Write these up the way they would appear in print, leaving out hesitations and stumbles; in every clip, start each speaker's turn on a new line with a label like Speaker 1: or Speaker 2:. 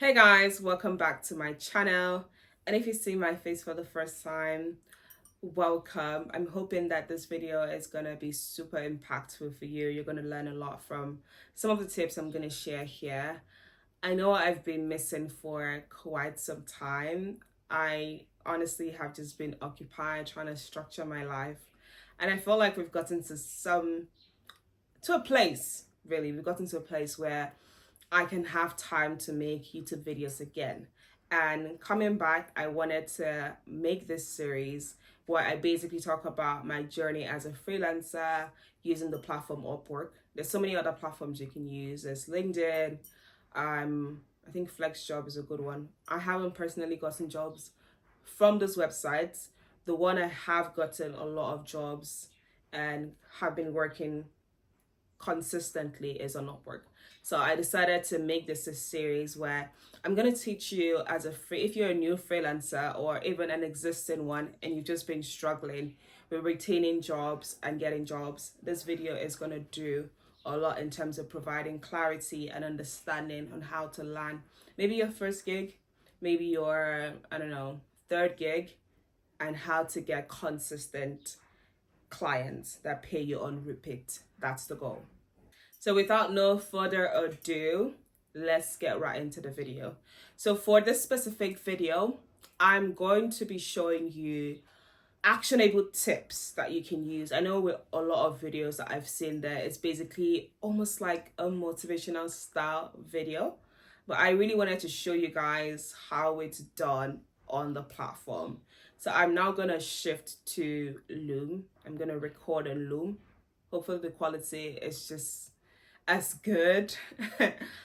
Speaker 1: Hey guys, welcome back to my channel. And if you see my face for the first time, welcome. I'm hoping that this video is going to be super impactful for you. You're going to learn a lot from some of the tips I'm going to share here. I know I've been missing for quite some time. I honestly have just been occupied trying to structure my life. And I feel like we've gotten to a place, really. We've gotten to a place where I can have time to make YouTube videos again. And coming back, I wanted to make this series where I basically talk about my journey as a freelancer using the platform Upwork. There's so many other platforms you can use. There's LinkedIn. I think FlexJob is a good one. I haven't personally gotten jobs from those websites. The one I have gotten a lot of jobs and have been working consistently is on Upwork. So I decided to make this a series where I'm going to teach you as if you're a new freelancer or even an existing one and you've just been struggling with retaining jobs and getting jobs, this video is going to do a lot in terms of providing clarity and understanding on how to land maybe your first gig, maybe your, I don't know, third gig, and how to get consistent clients that pay you on repeat. That's the goal. So without no further ado, let's get right into the video. So for this specific video, I'm going to be showing you actionable tips that you can use. I know with a lot of videos that I've seen there, it's basically almost like a motivational style video. But I really wanted to show you guys how it's done on the platform. So I'm now going to shift to Loom. I'm going to record on Loom. Hopefully the quality is just as good.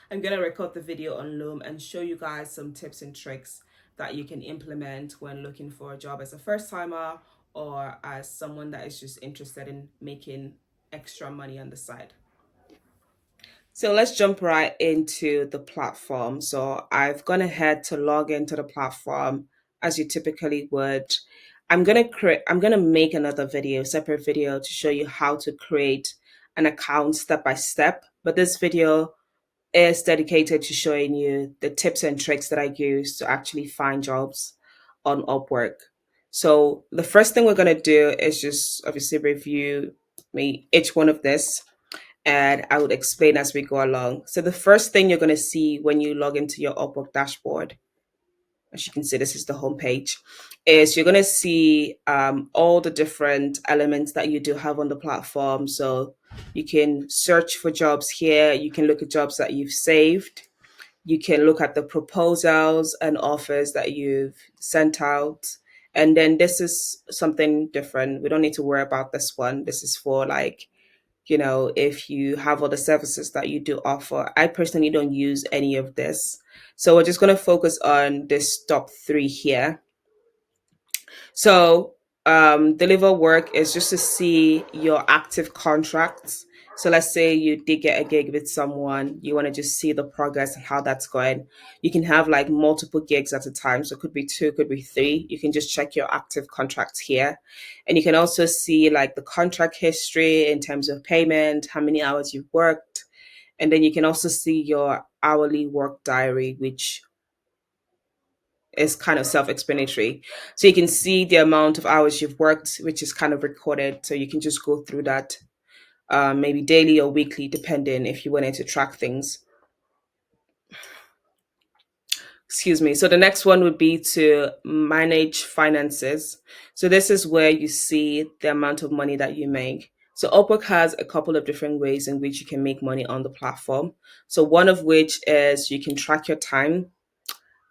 Speaker 1: I'm gonna record the video on Loom and show you guys some tips and tricks that you can implement when looking for a job as a first timer or as someone that is just interested in making extra money on the side. So let's jump right into the platform. So I've gone ahead to log into the platform as you typically would. I'm gonna make another video, separate video to show you how to create an account step by step. But this video is dedicated to showing you the tips and tricks that I use to actually find jobs on Upwork. So the first thing we're gonna do is just obviously review me each one of this and I would explain as we go along. So the first thing you're going to see when you log into your Upwork dashboard, as you can see, this is the home page, is you're going to see all the different elements that you do have on the platform. So you can search for jobs here. You can look at jobs that you've saved. You can look at the proposals and offers that you've sent out. And then this is something different. We don't need to worry about this one. This is for like if you have other services that you do offer. I personally don't use any of this. So we're just going to focus on this top three here. So deliver work is just to see your active contracts. So let's say you did get a gig with someone, you want to just see the progress and how that's going. You can have like multiple gigs at a time. So it could be two, could be three. You can just check your active contracts here. And you can also see like the contract history in terms of payment, how many hours you've worked. And then you can also see your hourly work diary, which is kind of self-explanatory. So you can see the amount of hours you've worked, which is kind of recorded. So you can just go through that maybe daily or weekly, depending if you wanted to track things. Excuse me. So the next one would be to manage finances. So this is where you see the amount of money that you make. So Upwork has a couple of different ways in which you can make money on the platform. So one of which is you can track your time.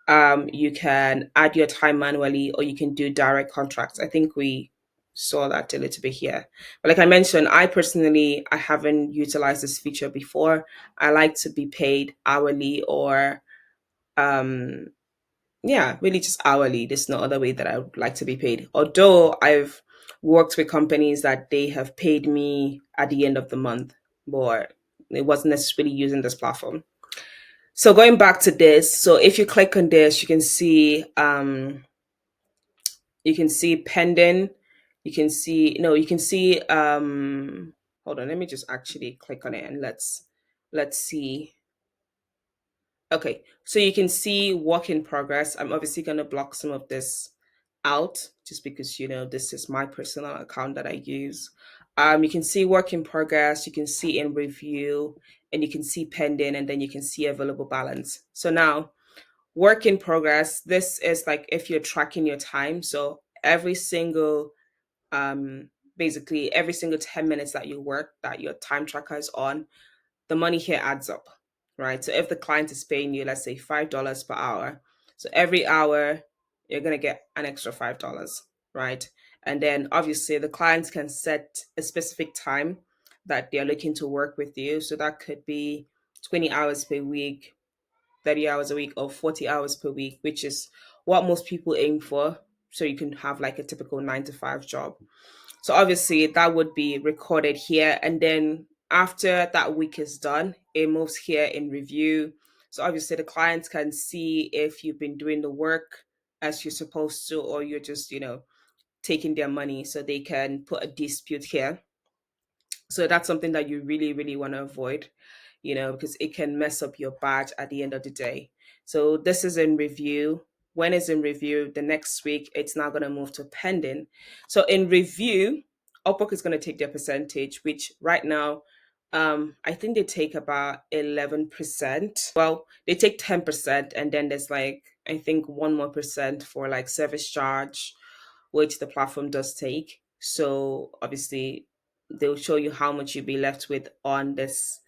Speaker 1: You can add your time manually or you can do direct contracts. I think we saw that a little bit here. But like I mentioned, I haven't utilized this feature before. I like to be paid hourly or um yeah, really just hourly. There's no other way that I would like to be paid. Although I've worked with companies that they have paid me at the end of the month, but it wasn't necessarily using this platform. So going back to this, so if you click on this, you can see pending, you can see hold on, let me just actually click on it and let's see. Okay, so you can see work in progress. I'm obviously going to block some of this out just because, this is my personal account that I use. You can see work in progress, you can see in review, and you can see pending, and then you can see available balance. So now, work in progress, this is like if you're tracking your time. So every single basically every single 10 minutes that you work that your time tracker is on, the money here adds up, right? So if the client is paying you, let's say $5 per hour, so every hour you're going to get an extra $5, right? And then obviously the clients can set a specific time that they're looking to work with you. So that could be 20 hours per week, 30 hours a week, or 40 hours per week, which is what most people aim for. So you can have like a typical 9 to 5 job. So obviously that would be recorded here. And then after that week is done, it moves here in review. So obviously the clients can see if you've been doing the work as you're supposed to, or you're just, taking their money. So they can put a dispute here. So that's something that you really, really want to avoid, because it can mess up your badge at the end of the day. So this is in review. When it's in review, the next week, it's now going to move to pending. So in review, Upwork is going to take their percentage, which right now, I think they take about 11%. Well, they take 10%, and then there's like, I think 1 more% for like service charge, which the platform does take. So obviously, they'll show you how much you'll be left with on this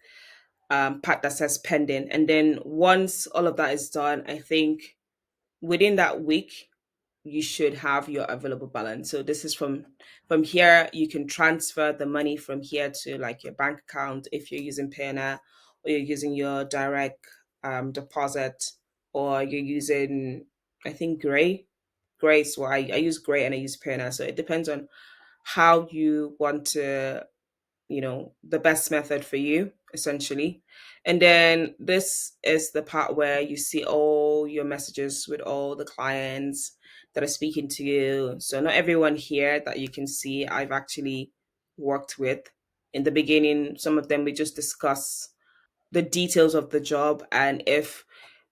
Speaker 1: part that says pending. And then once all of that is done, I think within that week, you should have your available balance. So this is from here, you can transfer the money from here to like your bank account if you're using Payoneer, or you're using your direct deposit, or you're using, I think, Gray. So I use Gray and I use Payoneer. So it depends on how you want to, the best method for you, essentially. And then this is the part where you see all your messages with all the clients that are speaking to you. So not everyone here that you can see I've actually worked with. In the beginning, some of them we just discuss the details of the job, and if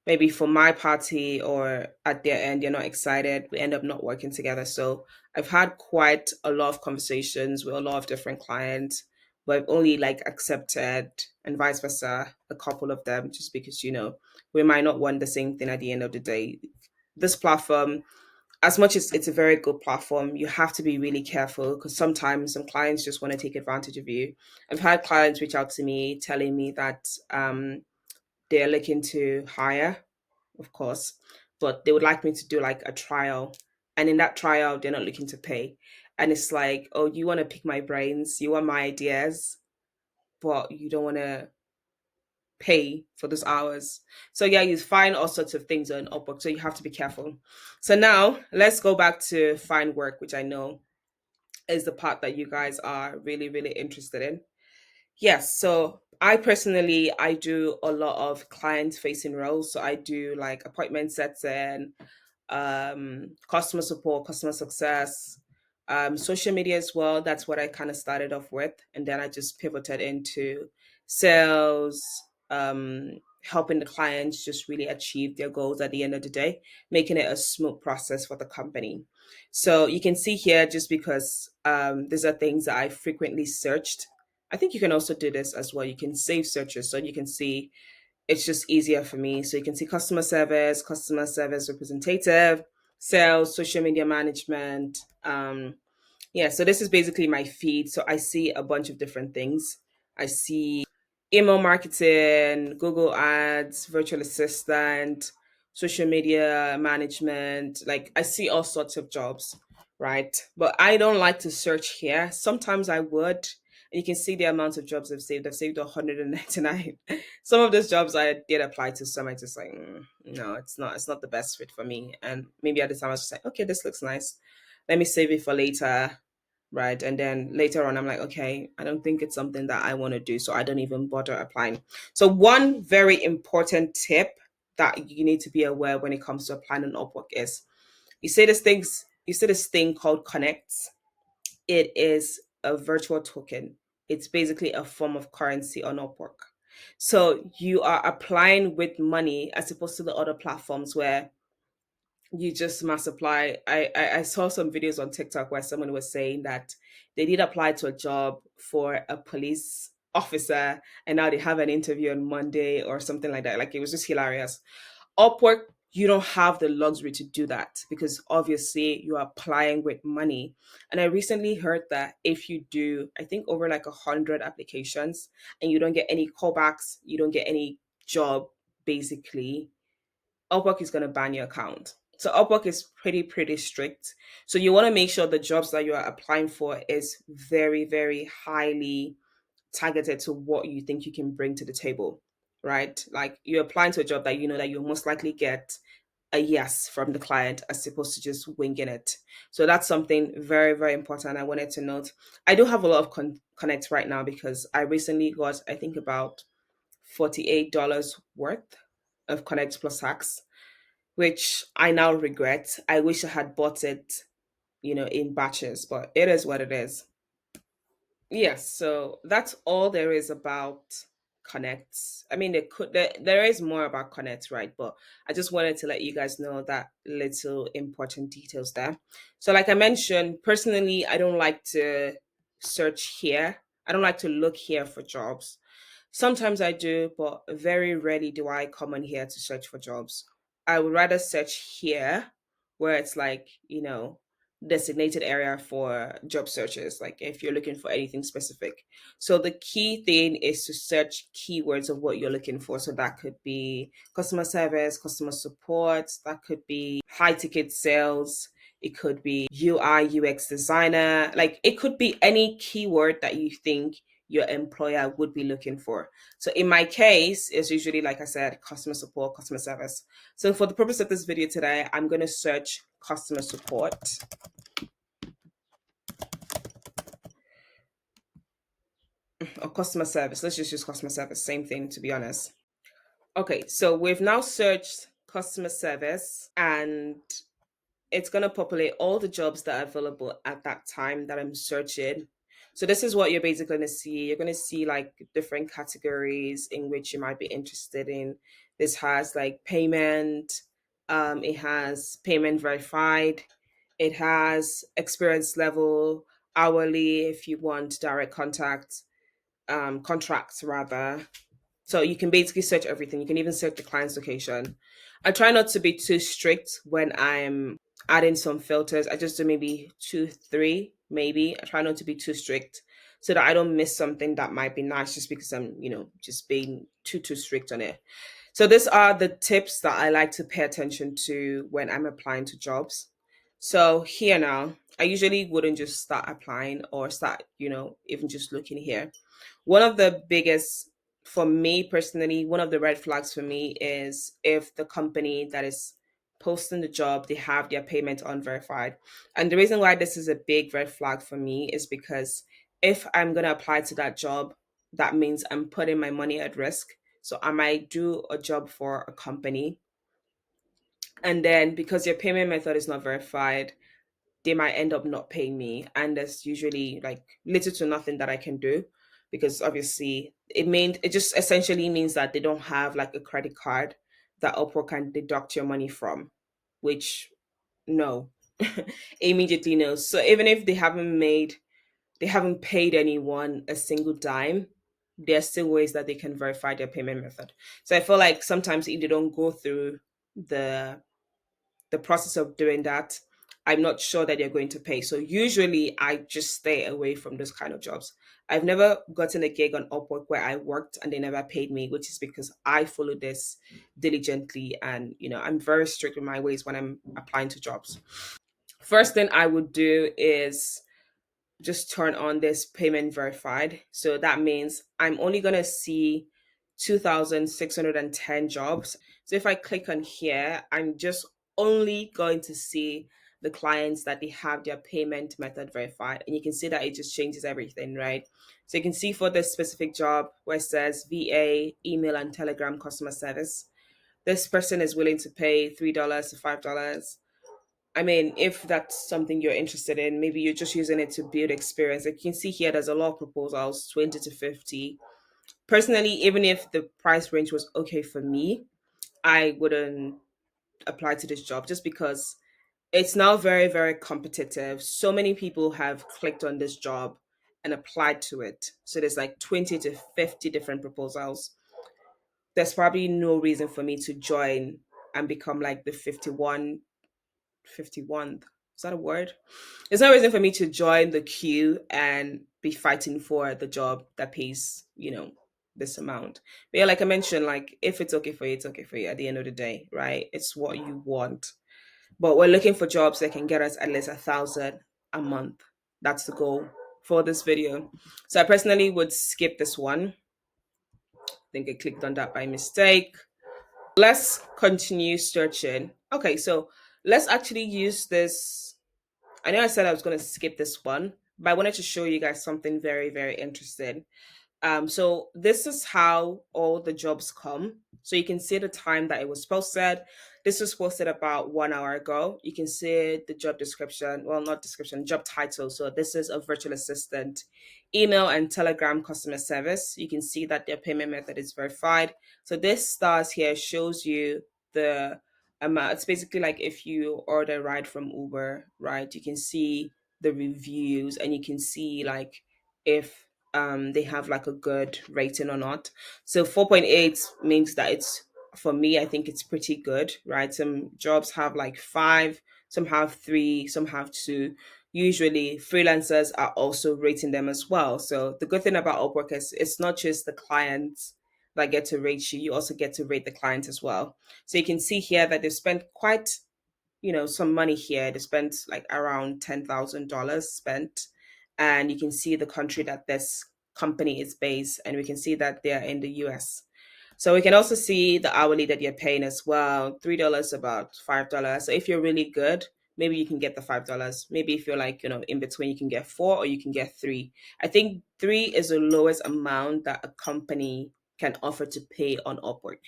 Speaker 1: maybe for my party or at their end you're not excited, we end up not working together. So I've had quite a lot of conversations with a lot of different clients, but I've only like accepted, and vice versa, a couple of them, just because we might not want the same thing at the end of the day. This platform, as much as it's a very good platform, you have to be really careful, because sometimes some clients just want to take advantage of you. I've had clients reach out to me telling me that they're looking to hire, of course, but they would like me to do like a trial. And in that trial, they're not looking to pay. And it's like, oh, you want to pick my brains, you want my ideas, but you don't want to pay for those hours. So yeah, you find all sorts of things on Upwork. So you have to be careful. So now let's go back to find work, which I know is the part that you guys are really, really interested in. Yes, so I personally I do a lot of client facing roles. So I do like appointment setting, customer support, customer success, social media as well. That's what I kind of started off with, and then I just pivoted into sales, helping the clients just really achieve their goals at the end of the day, making it a smooth process for the company. So you can see here, just because these are things that I frequently searched. I think you can also do this as well. You can save searches so you can see, it's just easier for me. So you can see customer service representative, sales, social media management. Yeah, so this is basically my feed. So I see a bunch of different things. I see email marketing, Google Ads, virtual assistant, social media management. Like I see all sorts of jobs, right? But I don't like to search here. Sometimes I would. And you can see the amount of jobs I've saved. I've saved 199. Some of those jobs I did apply to, some I just like, no, it's not the best fit for me. And maybe at the time I was just like, okay, this looks nice. Let me save it for later, right? And then later on, I'm like, okay, I don't think it's something that I want to do, so I don't even bother applying. So one very important tip that you need to be aware when it comes to applying on Upwork is, you see this thing called Connects. It is a virtual token. It's basically a form of currency on Upwork. So you are applying with money as opposed to the other platforms where you just mass apply. I saw some videos on TikTok where someone was saying that they did apply to a job for a police officer and now they have an interview on Monday or something like that. Like, it was just hilarious. Upwork, you don't have the luxury to do that because obviously you're applying with money. And I recently heard that if you do, I think over like 100 applications and you don't get any callbacks, you don't get any job, basically, Upwork is going to ban your account. So Upwork is pretty strict. So you want to make sure the jobs that you are applying for is very highly targeted to what you think you can bring to the table, right? Like, you're applying to a job that you know that you'll most likely get a yes from the client as opposed to just winging it. So that's something very important I wanted to note. I do have a lot of connects right now because I recently got, I think, about $48 worth of connect plus tax, which I now regret. I wish I had bought it, in batches, but it is what it is. Yes, so that's all there is about Connects. I mean, there is more about Connects, right? But I just wanted to let you guys know that little important details there. So, like I mentioned, personally, I don't like to search here. I don't like to look here for jobs. Sometimes I do, but very rarely do I come on here to search for jobs. I would rather search here where it's like, designated area for job searches, like if you're looking for anything specific. So the key thing is to search keywords of what you're looking for. So that could be customer service, customer support, that could be high ticket sales, it could be UI, UX designer, like it could be any keyword that you think your employer would be looking for. So in my case, it's usually, like I said, customer support, customer service. So for the purpose of this video today, I'm going to search customer support or customer service. Let's just use customer service. Same thing, to be honest. Okay, so we've now searched customer service and it's going to populate all the jobs that are available at that time that I'm searching. So this is what you're basically going to see. You're going to see like different categories in which you might be interested in. This has like payment, it has payment verified, it has experience level, hourly if you want direct contact, contracts rather. So you can basically search everything. You can even search the client's location. I try not to be too strict when I'm adding some filters. I just do maybe two, three, maybe. I try not to be too strict so that I don't miss something that might be nice just because I'm, just being too strict on it. So these are the tips that I like to pay attention to when I'm applying to jobs. So here now, I usually wouldn't just start applying or start, even just looking here. One of the biggest, for me personally, one of the red flags for me is if the company that is posting the job, they have their payment unverified. And the reason why this is a big red flag for me is because if I'm going to apply to that job, that means I'm putting my money at risk. So I might do a job for a company, and then because your payment method is not verified, they might end up not paying me, and there's usually like little to nothing that I can do, because obviously it just essentially means that they don't have like a credit card that Upwork can deduct your money from, which no, immediately no. So even if they haven't paid anyone a single dime, there are still ways that they can verify their payment method. So I feel like sometimes if they don't go through the the process of doing that, I'm not sure that they're going to pay. So usually I just stay away from those kind of jobs. I've never gotten a gig on Upwork where I worked and they never paid me, which is because I follow this diligently, and I'm very strict with my ways when I'm applying to jobs. First thing I would do is just turn on this payment verified. So that means I'm only going to see 2,610 jobs. So if I click on here, I'm just only going to see the clients that they have their payment method verified. And you can see that it just changes everything, right? So you can see for this specific job where it says VA, email and telegram customer service, this person is willing to pay $3 to $5. I mean, if that's something you're interested in, maybe you're just using it to build experience. Like you can see here, there's a lot of proposals, 20 to 50. Personally, even if the price range was okay for me, I wouldn't apply to this job just because it's now very, very competitive. So many people have clicked on this job and applied to it. So there's like 20 to 50 different proposals. There's probably no reason for me to join and become like the 51st. Is that a word? There's no reason for me to join the queue and be fighting for the job that pays, this amount. But yeah, like I mentioned, like if it's okay for you, it's okay for you at the end of the day, right? It's what you want. But we're looking for jobs that can get us at least 1,000 a month. That's the goal for this video. So I personally would skip this one. I think I clicked on that by mistake. Let's continue searching. Okay, so let's actually use this. I know I said I was going to skip this one, but I wanted to show you guys something very, very interesting. So this is how all the jobs come. So you can see the time that it was posted. This was posted about 1 hour ago. You can see the job description. Well, not description, job title. So this is a virtual assistant, email and telegram customer service. You can see that their payment method is verified. So this stars here shows you the amount. It's basically like if you order a ride from Uber, right? You can see the reviews and you can see like if they have like a good rating or not. So 4.8 means that it's, for me, I think it's pretty good, right? Some jobs have like five, some have three, some have two. Usually freelancers are also rating them as well. So the good thing about Upwork is it's not just the clients that get to rate you, you also get to rate the client as well. So you can see here that they've spent quite, some money here. They spent like around $10,000 spent, and you can see the country that this company is based, and we can see that they are in the US. So we can also see the hourly that you're paying as well. $3, about $5. So if you're really good, maybe you can get the $5. Maybe if you're like, in between, you can get four or you can get three. I think three is the lowest amount that a company can offer to pay on Upwork,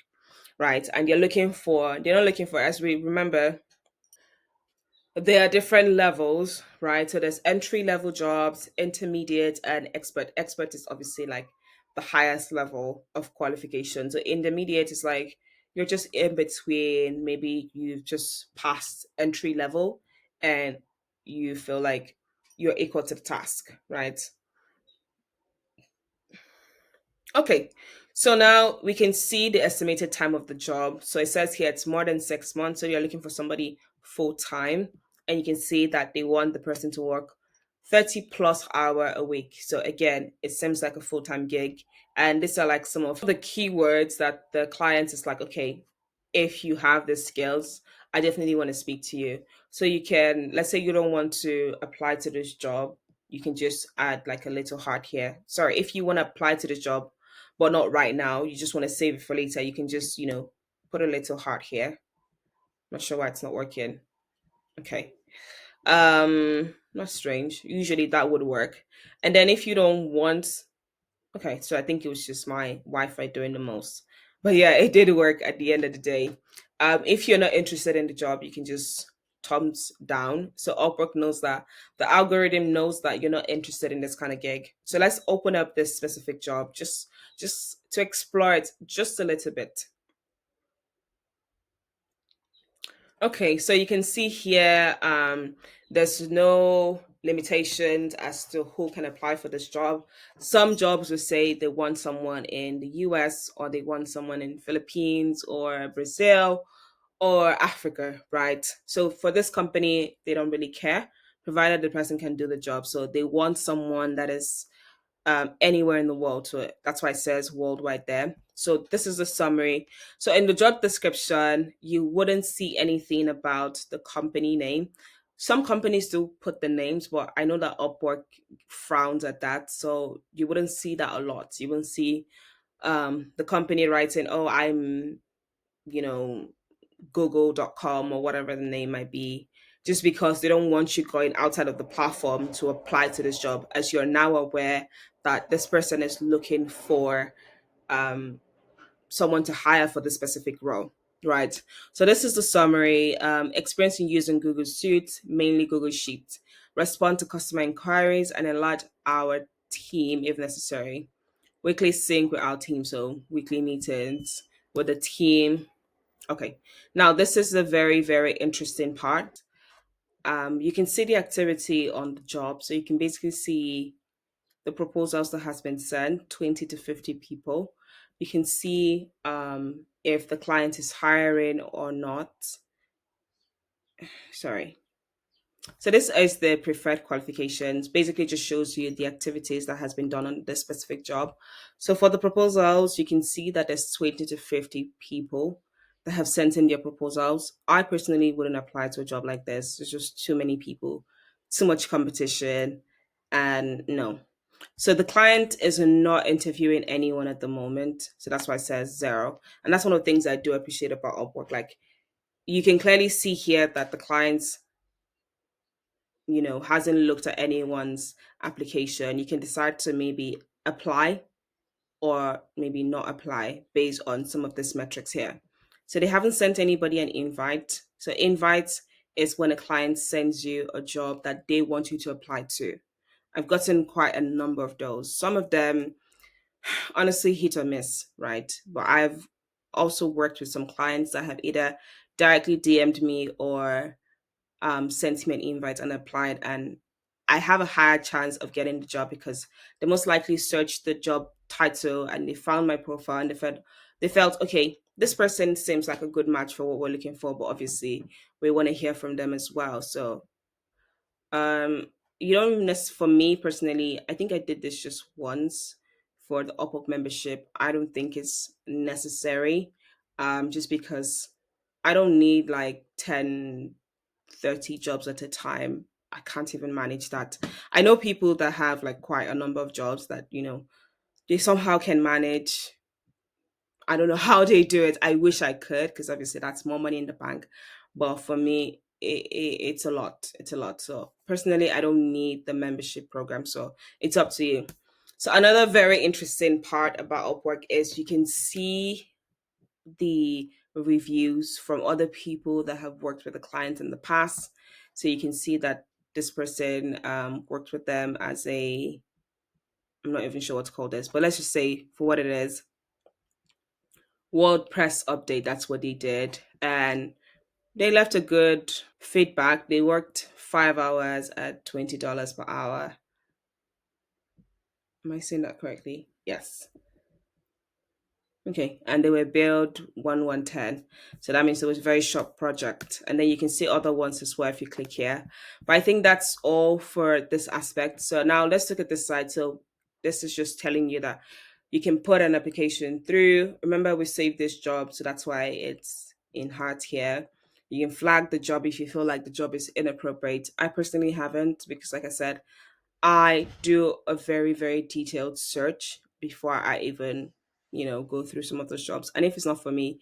Speaker 1: right? And they're not looking for, as we remember, there are different levels, right? So there's entry level jobs, intermediate, and expert. Expert is obviously like the highest level of qualification. So intermediate is like you're just in between. Maybe you've just passed entry level and you feel like you're equal to the task, right? Okay, so now we can see the estimated time of the job. So it says here it's more than 6 months. So you're looking for somebody full time, and you can see that they want the person to work 30 plus hour a week. So again, it seems like a full time gig. And these are like some of the keywords that the client is like, okay, if you have the skills, I definitely want to speak to you. So you can, let's say you don't want to apply to this job, you can just add like a little heart here. Sorry, if you want to apply to this job, but not right now. You just want to save it for later. You can just, put a little heart here. Not sure why it's not working. Okay. Not strange. Usually that would work. And then if you don't want, okay, so I think it was just my Wi-Fi doing the most. But yeah, it did work at the end of the day. If you're not interested in the job, you can just thumbs down. So Upwork knows that the algorithm knows that you're not interested in this kind of gig. So let's open up this specific job just to explore it just a little bit. Okay, so you can see here, there's no limitations as to who can apply for this job. Some jobs will say they want someone in the US, or they want someone in Philippines or Brazil or Africa, right? So for this company, they don't really care, provided the person can do the job. So they want someone that is anywhere in the world. So that's why it says worldwide there. So this is a summary. So in the job description, you wouldn't see anything about the company name. Some companies do put the names, but I know that Upwork frowns at that. So you wouldn't see that a lot. You wouldn't see the company writing, oh, I'm, you know, google.com or whatever the name might be, just because they don't want you going outside of the platform to apply to this job, as you're now aware that this person is looking for um, someone to hire for the specific role, right? So this is the summary. Experience in using Google Suite, mainly Google Sheets. Respond to customer inquiries and enlarge our team if necessary. weekly sync with our team, so weekly meetings with the team. Okay, now this is a very, very interesting part. You can see the activity on the job, so you can basically see the proposals that has been sent, 20 to 50 people. You can see if the client is hiring or not. Sorry. So this is the preferred qualifications. Basically, just shows you the activities that has been done on this specific job. So for the proposals, you can see that there's 20 to 50 people that have sent in their proposals. I personally wouldn't apply to a job like this. There's just too many people, too much competition, and no. So the client is not interviewing anyone at the moment. So that's why it says zero. And that's one of the things I do appreciate about Upwork. Like you can clearly see here that the clients, hasn't looked at anyone's application. You can decide to maybe apply or maybe not apply based on some of these metrics here. So they haven't sent anybody an invite. So invite is when a client sends you a job that they want you to apply to. I've gotten quite a number of those. Some of them honestly hit or miss, right? But I've also worked with some clients that have either directly DM'd me or sent me an invite and applied, and I have a higher chance of getting the job because they most likely searched the job title and they found my profile and they felt okay, this person seems like a good match for what we're looking for, but obviously we want to hear from them as well. So um, you don't for me personally, I think I did this just once for the Upwork membership. I don't think it's necessary, just because I don't need like 10, 30 jobs at a time. I can't even manage that. I know people that have like quite a number of jobs that, they somehow can manage. I don't know how they do it. I wish I could because obviously that's more money in the bank. But for me, it's a lot. It's a lot. So personally, I don't need the membership program. So it's up to you. So another very interesting part about Upwork is you can see the reviews from other people that have worked with the client in the past. So you can see that this person worked with them as I'm not even sure what to call this, but let's just say for what it is, WordPress update. That's what they did. And they left a good feedback. They worked 5 hours at $20 per hour. Am I saying that correctly? Yes. Okay, and they were billed 110. So that means it was a very short project. And then you can see other ones as well if you click here. But I think that's all for this aspect. So now let's look at this side. So this is just telling you that you can put an application through. Remember, we saved this job, so that's why it's in heart here. You can flag the job if you feel like the job is inappropriate. I personally haven't because, like I said, I do a very, very detailed search before I even, go through some of those jobs. And if it's not for me,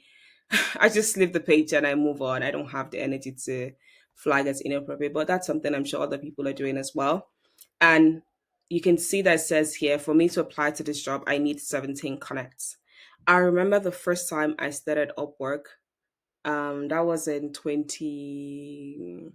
Speaker 1: I just leave the page and I move on. I don't have the energy to flag as inappropriate, but that's something I'm sure other people are doing as well. And you can see that it says here, for me to apply to this job, I need 17 connects. I remember the first time I started Upwork, that was in 20,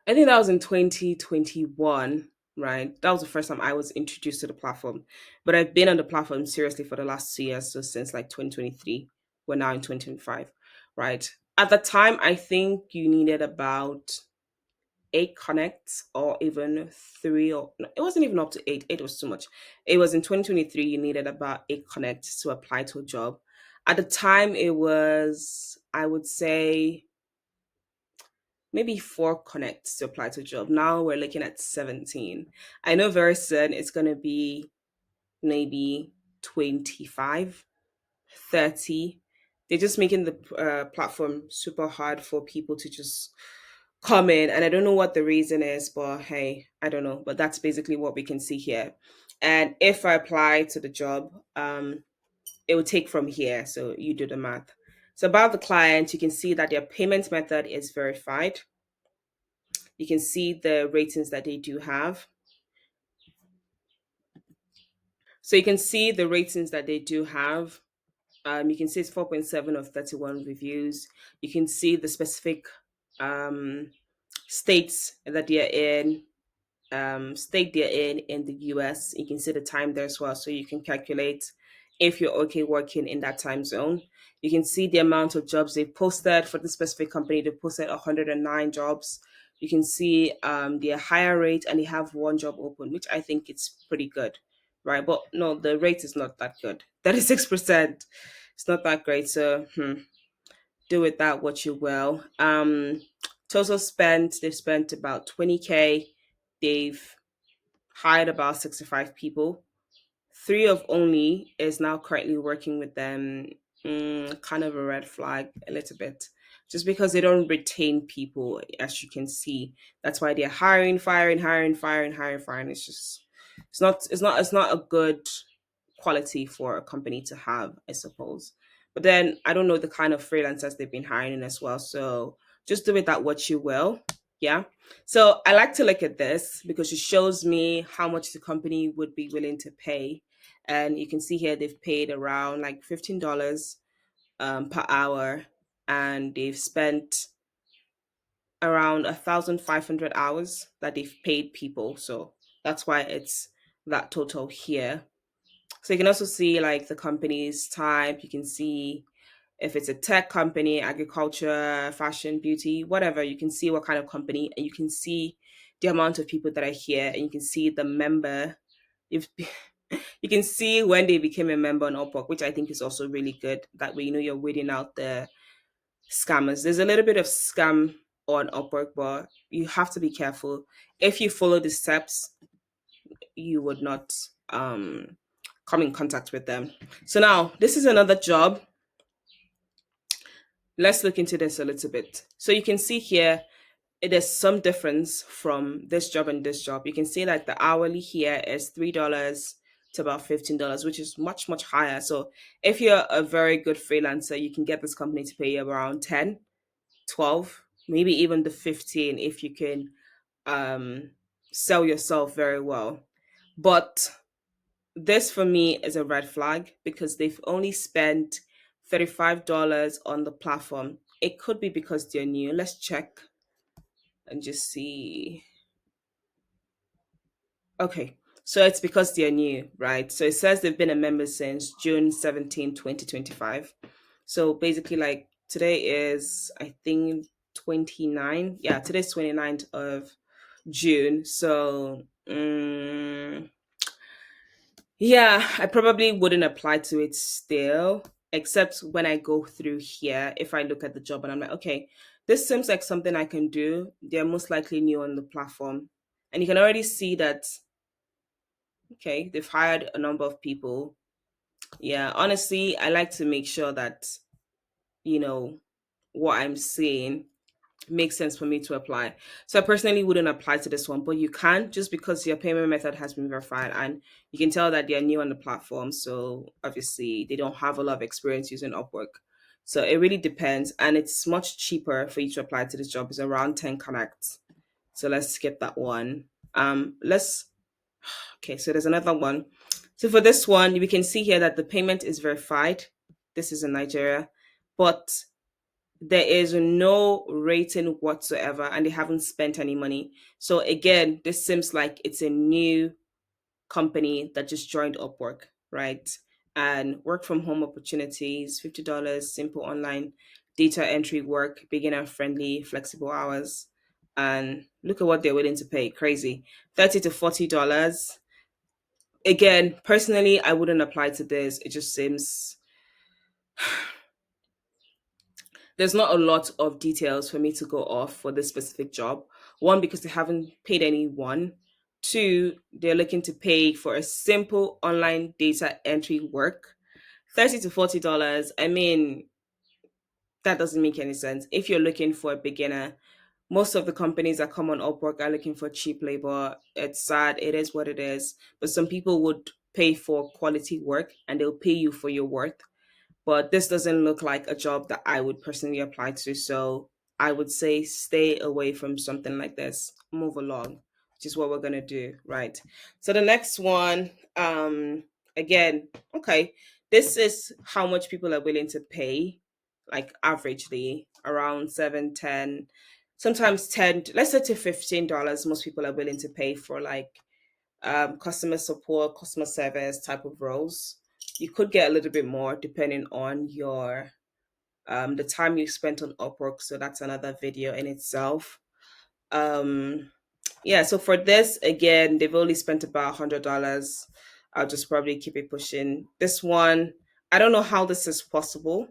Speaker 1: I think that was in 2021, right? That was the first time I was introduced to the platform. But I've been on the platform seriously for the last 2 years, so since like 2023. We're now in 2025, right? At the time, I think you needed about 8 connects or even three, or no, it wasn't even up to eight. Eight was too much. It was in 2023, you needed about 8 connects to apply to a job. At the time, it was, I would say, maybe 4 connects to apply to a job. Now we're looking at 17. I know very soon it's going to be maybe 25, 30. They're just making the platform super hard for people to just come in. And I don't know what the reason is, but hey, I don't know. But that's basically what we can see here. And if I apply to the job, it will take from here. So you do the math. So about the client, you can see that their payment method is verified. You can see the ratings that they do have. So you can see the ratings that they do have. You can see it's 4.7 of 31 reviews. You can see the specific um, states that they're in. state they're in the US. You can see the time there as well, so you can calculate if you're okay working in that time zone. You can see the amount of jobs they posted for the specific company. They posted 109 jobs. You can see their higher rate, and they have one job open, which I think it's pretty good, right? But no, the rate is not that good. 36%. It's not that great. So do with that what you will. Total spent, they've spent about 20K. They've hired about 65 people. Three of only is now currently working with them. Kind of a red flag a little bit. Just because they don't retain people, as you can see. That's why they're hiring, firing, hiring, firing, hiring, firing. It's just it's not a good quality for a company to have, I suppose. But then I don't know the kind of freelancers they've been hiring as well. So just do with that what you will. Yeah. So I like to look at this because it shows me how much the company would be willing to pay. And you can see here they've paid around like $15 per hour, and they've spent around 1,500 hours that they've paid people. So that's why it's that total here. So you can also see like the company's type. You can see if it's a tech company, agriculture, fashion, beauty, whatever. You can see what kind of company, and you can see the amount of people that are here, and you can see the member. If you can see when they became a member on Upwork, which I think is also really good. That way, you're weeding out the scammers. There's a little bit of scam on Upwork, but you have to be careful. If you follow the steps, you would not come in contact with them. So now this is another job. Let's look into this a little bit. So you can see here there's some difference from this job and this job. You can see like the hourly here is $3 to about $15, which is much, much higher. So if you're a very good freelancer, you can get this company to pay you around 10, 12, maybe even the 15 if you can um, sell yourself very well. But this for me is a red flag because they've only spent $35 on the platform. It could be because they're new. Let's check and just see. Okay, so it's because they're new, right? So it says they've been a member since June 17, 2025. So basically, like today is, I think, 29. Yeah, today's 29th of June. So, yeah, I probably wouldn't apply to it still, except when I go through here. If I look at the job and I'm like, okay, this seems like something I can do, they're most likely new on the platform. And you can already see that, okay, they've hired a number of people. Yeah, honestly, I like to make sure that, you know, what I'm seeing makes sense for me to apply. So I personally wouldn't apply to this one, but you can just because your payment method has been verified and you can tell that they're new on the platform. So obviously they don't have a lot of experience using Upwork. So it really depends. And it's much cheaper for you to apply to this job. It's around 10 connects. So let's skip that one. Let's Okay, so there's another one. So for this one, we can see here that the payment is verified. This is in Nigeria, but there is no rating whatsoever and they haven't spent any money. So again, this seems like it's a new company that just joined Upwork, right? And work from home opportunities, $50, simple online data entry work, beginner friendly, flexible hours. And look at what they're willing to pay. Crazy. $30 to $40. Again, personally, I wouldn't apply to this. It just seems there's not a lot of details for me to go off for this specific job. One, because they haven't paid anyone. Two, they're looking to pay for a simple online data entry work. $30 to $40. I mean, that doesn't make any sense. If you're looking for a beginner, most of the companies that come on Upwork are looking for cheap labor. It's sad, it is what it is. But some people would pay for quality work and they'll pay you for your worth, but this doesn't look like a job that I would personally apply to. So I would say stay away from something like this. Move along, which is what we're gonna do, right? So the next one, again, okay, this is how much people are willing to pay, like averagely around 7, 10. sometimes 10, let's say to $15, most people are willing to pay for like customer support, customer service type of roles. You could get a little bit more depending on your the time you spent on Upwork. So that's another video in itself. Um, yeah, so for this, again, they've only spent about $100. I'll just probably keep it pushing. This one, I don't know how this is possible,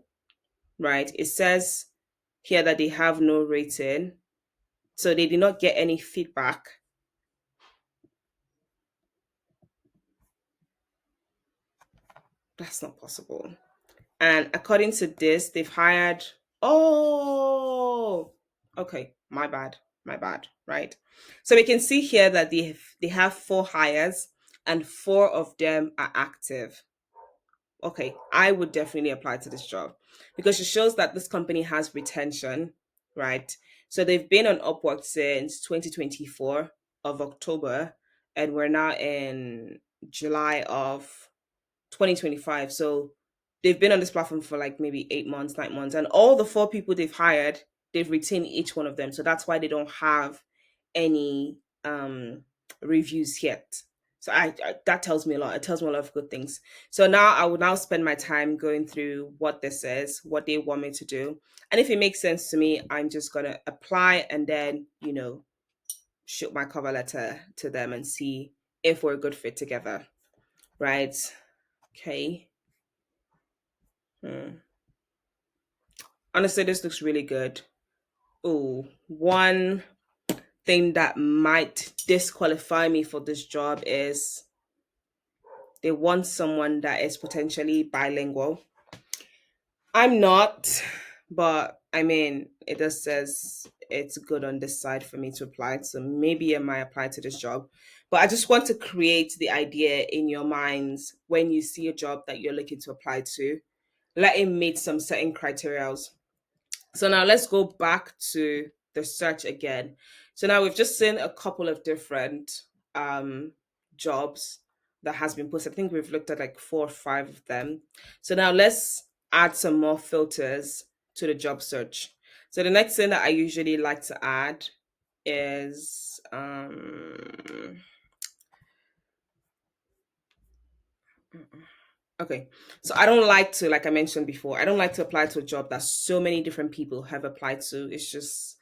Speaker 1: right? It says here that they have no rating. So they did not get any feedback. That's not possible. And according to this, they've hired, oh, okay, my bad, right? So we can see here that they have 4 hires and 4 of them are active. Okay, I would definitely apply to this job because it shows that this company has retention, right? So they've been on Upwork since 2024 of October, and we're now in July of 2025. So they've been on this platform for like maybe 8 months, 9 months, and all the 4 people they've hired, they've retained each one of them. So that's why they don't have any reviews yet. So that tells me a lot. It tells me a lot of good things. So now I will now spend my time going through what this is, what they want me to do. And if it makes sense to me, I'm just gonna apply and then, shoot my cover letter to them and see if we're a good fit together. Right. Okay. Hmm. Honestly, this looks really good. Oh, one thing that might disqualify me for this job is they want someone that is potentially bilingual. I'm not, but I mean, it just says it's good on this side for me to apply. So maybe I might apply to this job. But I just want to create the idea in your minds when you see a job that you're looking to apply to. Let it meet some certain criteria. So now let's go back to the search again. So now we've just seen a couple of different um jobs that has been posted. I think we've looked at like 4 or 5 of them. So now let's add some more filters to the job search. So the next thing that I usually like to add is okay. So I don't like to, like I mentioned before, I don't like to apply to a job that so many different people have applied to. It's just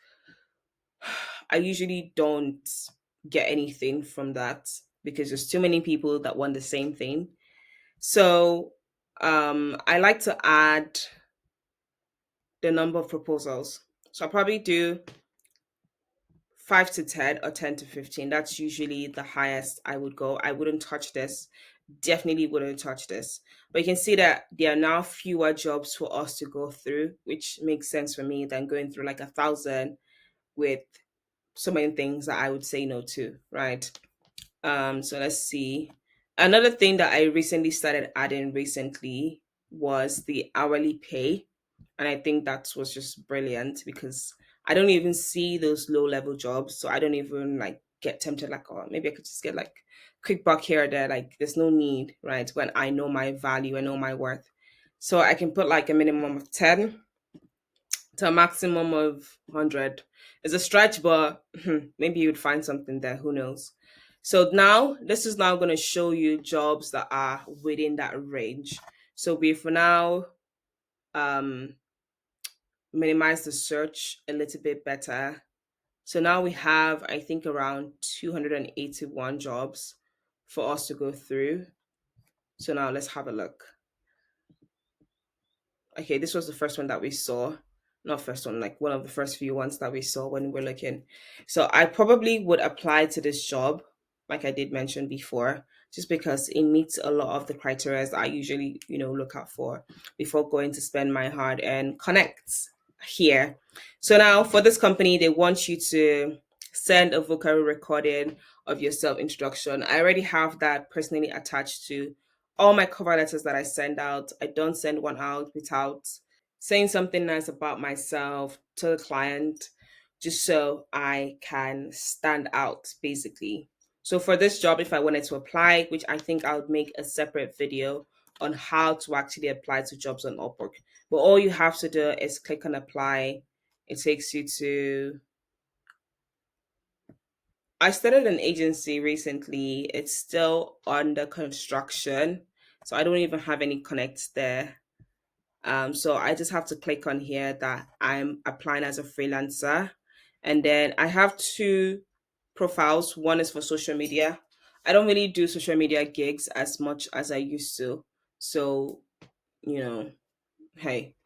Speaker 1: I usually don't get anything from that because there's too many people that want the same thing. So I like to add the number of proposals. So I'll probably do 5 to 10 or 10 to 15. That's usually the highest I would go. I wouldn't touch this. Definitely wouldn't touch this. But you can see that there are now fewer jobs for us to go through, which makes sense for me than going through like 1,000 with so many things that I would say no to, right? So let's see. Another thing that I recently started adding recently was the hourly pay. And I think that was just brilliant because I don't even see those low level jobs. So I don't even like get tempted like, oh, maybe I could just get like quick buck here or there. Like there's no need, right? When I know my value, I know my worth. So I can put like a minimum of 10 to a maximum of 100. It's a stretch, but maybe you'd find something there. Who knows? So now, this is now going to show you jobs that are within that range. So we for now um, minimize the search a little bit better. So now we have, I think, around 281 jobs for us to go through. So now let's have a look. Okay, this was the first one that we saw. Not first one, like one of the first few ones that we saw when we are looking. So I probably would apply to this job, like I did mention before, just because it meets a lot of the criteria that I usually, look out for before going to spend my hard and connect here. So now for this company, they want you to send a vocal recording of your self introduction. I already have that personally attached to all my cover letters that I send out. I don't send one out without saying something nice about myself to the client, just so I can stand out, basically. So for this job, if I wanted to apply, which I think I would make a separate video on how to actually apply to jobs on Upwork. But all you have to do is click on apply. It takes you to I started an agency recently. It's still under construction, so I don't even have any connects there. So I just have to click on here that I'm applying as a freelancer. And then I have two profiles. One is for social media. I don't really do social media gigs as much as I used to. So, you know, hey.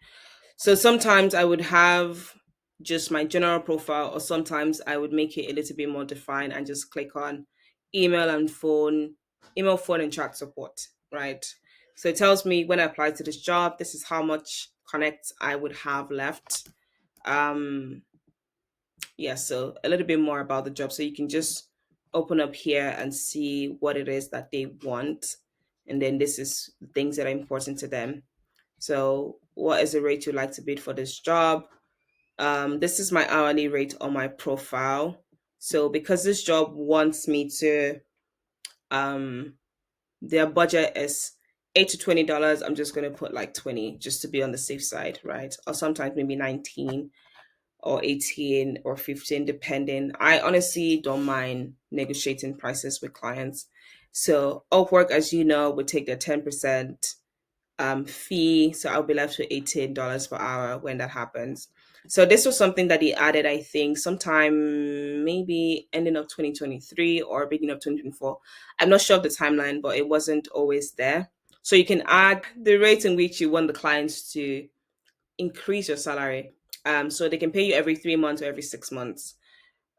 Speaker 1: So sometimes I would have just my general profile, or sometimes I would make it a little bit more defined and just click on email and phone, email, phone, and chat support, right? So it tells me when I apply to this job, this is how much connect I would have left. Um, yeah, so a little bit more about the job. So you can just open up here and see what it is that they want. And then this is things that are important to them. So, what is the rate you'd like to bid for this job? This is my hourly rate on my profile. So, because this job wants me to, um, their budget is $8 to $20. I'm just gonna put like 20 just to be on the safe side, right? Or sometimes maybe 19 or 18 or 15, depending. I honestly don't mind negotiating prices with clients. So, Upwork, as you know, would take their 10% fee. So I'll be left with $18 per hour when that happens. So this was something that he added, I think, sometime maybe ending of 2023 or beginning of 2024. I'm not sure of the timeline, but it wasn't always there. So you can add the rate in which you want the clients to increase your salary. So they can pay you every 3 months or every 6 months.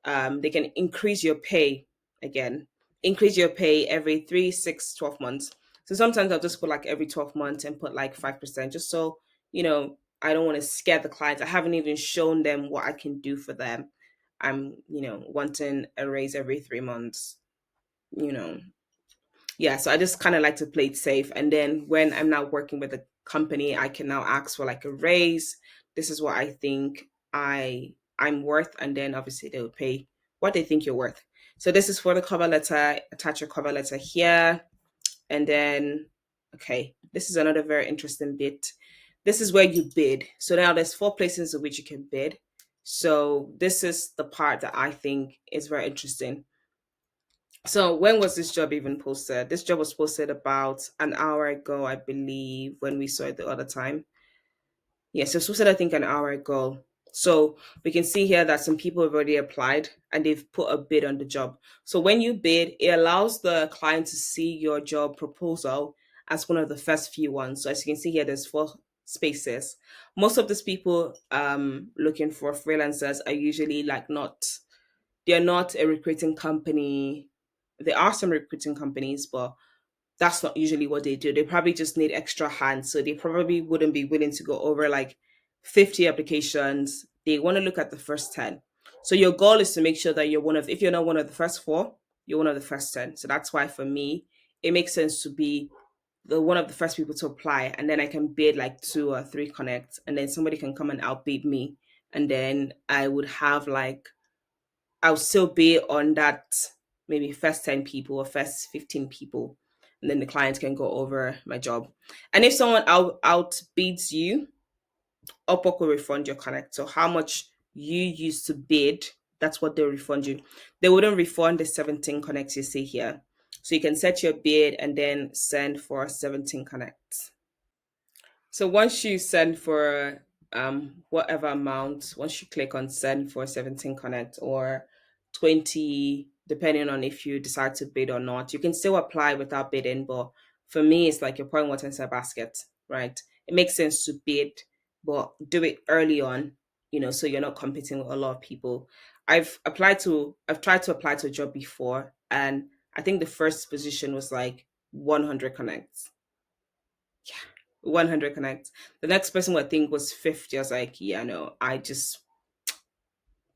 Speaker 1: They can increase your pay again, increase your pay every 3, 6, 12 months. So sometimes I'll just put like every 12 months and put like 5%, just so, I don't want to scare the clients. I haven't even shown them what I can do for them. I'm, wanting a raise every 3 months, you know, yeah, so I just kind of like to play it safe. And then when I'm now working with a company, I can now ask for like a raise. This is what I think I'm worth, and then obviously they will pay what they think you're worth. So this is for the cover letter. Attach your cover letter here, and then okay, this is another very interesting bit. This is where you bid. So now there's 4 places in which you can bid. So this is the part that I think is very interesting. So when was this job even posted? This job was posted about an hour ago, I believe, when we saw it the other time. Yes, it was posted, I think, an hour ago. So we can see here that some people have already applied and they've put a bid on the job. So when you bid, it allows the client to see your job proposal as one of the first few ones. So as you can see here, there's 4 spaces. Most of these people looking for freelancers are usually like not they're not a recruiting company. There are some recruiting companies, but that's not usually what they do. They probably just need extra hands. So they probably wouldn't be willing to go over like 50 applications. They want to look at the first 10. So your goal is to make sure that if you're not one of the first 4, you're one of the first 10. So that's why for me, it makes sense to be the one of the first people to apply. And then I can bid like 2 or 3 connects. And then somebody can come and outbid me. And then I would have like I'll still be on that maybe first 10 people or first 15 people. And then the client can go over my job. And if someone outbids you, Upwork will refund your connect. So how much you used to bid, that's what they'll refund you. They wouldn't refund the 17 connects you see here. So you can set your bid and then send for 17 connects. So once you send for whatever amount, once you click on send for 17 connect or 20, depending on if you decide to bid or not, you can still apply without bidding. But for me, it's like you're pouring water into a basket, right? It makes sense to bid, but do it early on, so you're not competing with a lot of people. I've tried to apply to a job before, and I think the first position was like 100 connects. 100 connects. The next person would think was 50. I was like, yeah, no,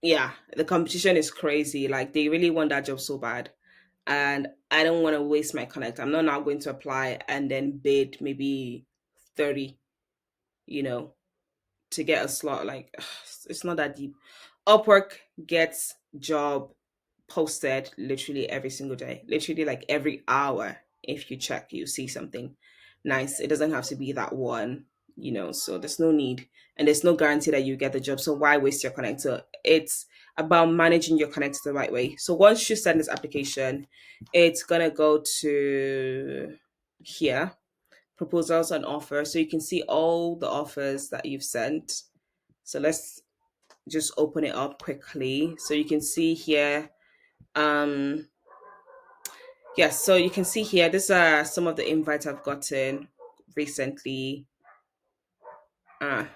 Speaker 1: yeah, the competition is crazy. Like, they really want that job so bad. And I don't want to waste my connect. I'm not now going to apply and then bid maybe 30, you know, to get a slot. Like, it's not that deep. Upwork gets job posted literally every single day, literally like every hour. If you check, you see something nice. It doesn't have to be that one. so there's no need, and there's no guarantee that you get the job. So why waste your connect? So it's about managing your connect the right way. So once you send this application, it's gonna go to here, proposals and offers. So you can see all the offers that you've sent. So let's just open it up quickly. So you can see here, yes, so you can see here, these are some of the invites I've gotten recently.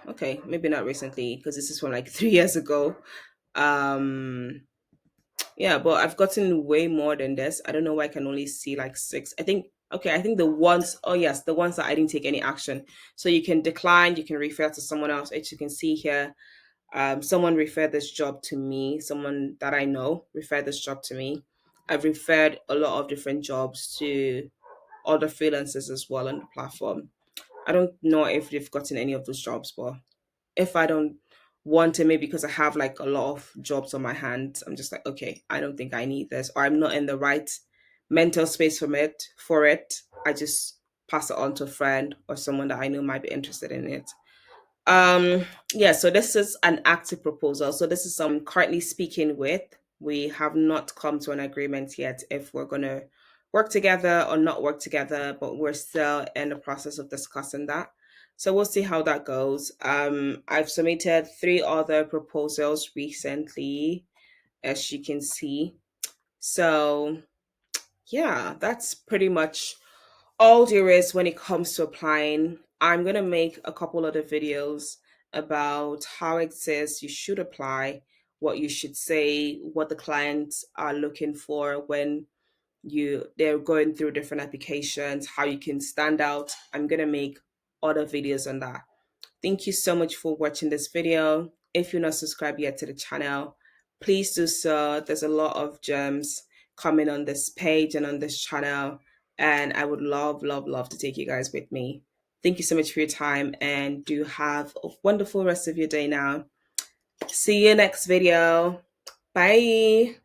Speaker 1: Okay, maybe not recently because this is from like 3 years ago. Um, yeah, but I've gotten way more than this. I don't know why I can only see like six. I think, okay, I think the ones, oh yes, the ones that I didn't take any action. So you can decline, you can refer to someone else. As you can see here, someone referred this job to me, someone that I know referred this job to me. I've referred a lot of different jobs to other freelancers as well on the platform. I don't know if they've gotten any of those jobs, but if I don't want it, maybe because I have like a lot of jobs on my hands, I'm just like, okay, I don't think I need this, or I'm not in the right mental space for it. I just pass it on to a friend or someone that I know might be interested in it. Um, yeah, so this is an active proposal. So this is someone I'm currently speaking with. We have not come to an agreement yet if we're gonna work together or not work together, but we're still in the process of discussing that. So we'll see how that goes. I've submitted three other proposals recently, as you can see. So yeah, that's pretty much all there is when it comes to applying. I'm going to make a couple other videos about how it says you should apply, what you should say, what the clients are looking for when they're going through different applications, how you can stand out. I'm going to make other videos on that. Thank you so much for watching this video. If you're not subscribed yet to the channel, please do so. There's a lot of gems coming on this page and on this channel, and I would love, love, love to take you guys with me. Thank you so much for your time, and do have a wonderful rest of your day now. See you next video. Bye.